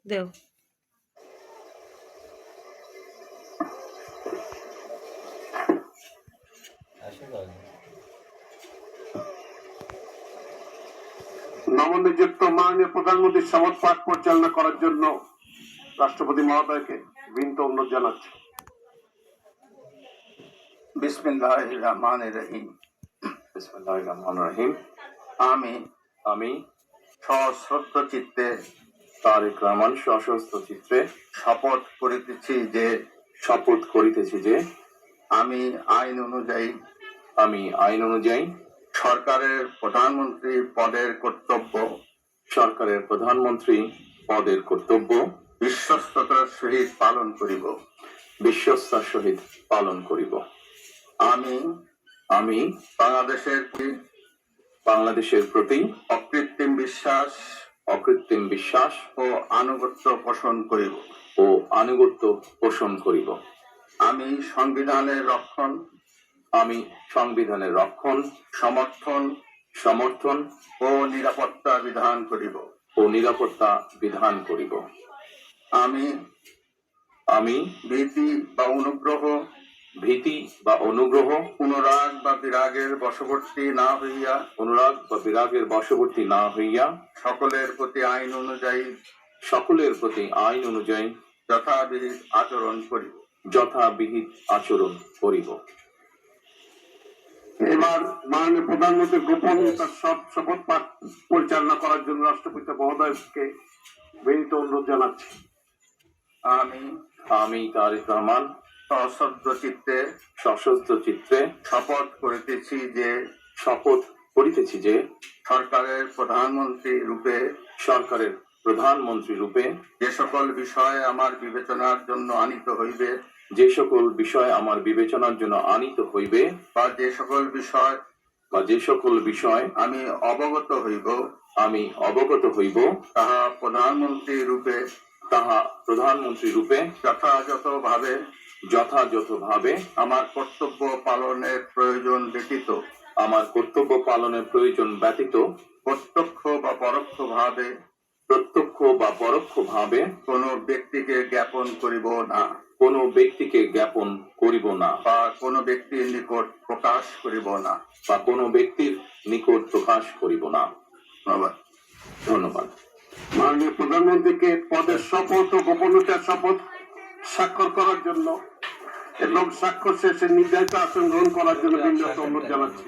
দেও। নবনিযুক্ত মাননীয় প্রধানমন্ত্রীর শপথ পাঠ পরিচালনা করার জন্য রাষ্ট্রপতি মহোদয়কে বিনীত অনুরোধ জানাচ্ছি। বিসমিল্লাহির রহমানির রহিম। বিসমিল্লাহির রহমানির রহিম। আমি সশ্রদ্ধ চিত্তে তারেক রহমান সশস্ত্র চিত্রে শপথ করিতেছি যে আমি আইন অনুযায়ী সরকারের প্রধানমন্ত্রী পদের কর্তব্য বিশ্বস্ততার সহিত পালন করিব। আমি বাংলাদেশের প্রতি অকৃত্রিম বিশ্বাস ও আনুগত্য পোষণ করিব। আমি সংবিধানের রক্ষণ সমর্থন ও নিরাপত্তা বিধান করিব। আমি ভীতি বা অনুগ্রহ অনুরাগ বা বিরাগের বশবর্তী না হইয়া সকলের প্রতি আইন অনুযায়ী যথাবিহিত আচরণ করিব। এবার মাননীয় প্রধানমন্ত্রী গোপন তার শপথ পাঠ পরিচালনা করার জন্য রাষ্ট্রপতি মহোদয়কে বিনীত অনুরোধ জানাচ্ছি। আমি তারেক রহমান সশস্ত্র চিত্তে শপথ করিতেছি যে সরকারের প্রধানমন্ত্রী রূপে যে সকল বিষয় আমার বিবেচনার জন্য আনিত হইবে বা যে সকল বিষয় আমি অবগত হইব তাহা প্রধানমন্ত্রী রূপে যথাযথভাবে আমার কর্তব্য পালনের প্রয়োজন ব্যতীত প্রত্যক্ষ বা পরোক্ষভাবে কোনো ব্যক্তিকে জ্ঞাপন করিব না বা কোনো ব্যক্তির নিকট প্রকাশ করিব না। ধন্যবাদ। মাননীয় প্রধানমন্ত্রীকে পদের শপথ ও গোপনীয়তার শপথ স্বাক্ষর করার জন্য এবং স্বাক্ষর শেষে নির্ধারিত আসন গ্রহণ করার জন্য বিনীত অনুরোধ জানাচ্ছি।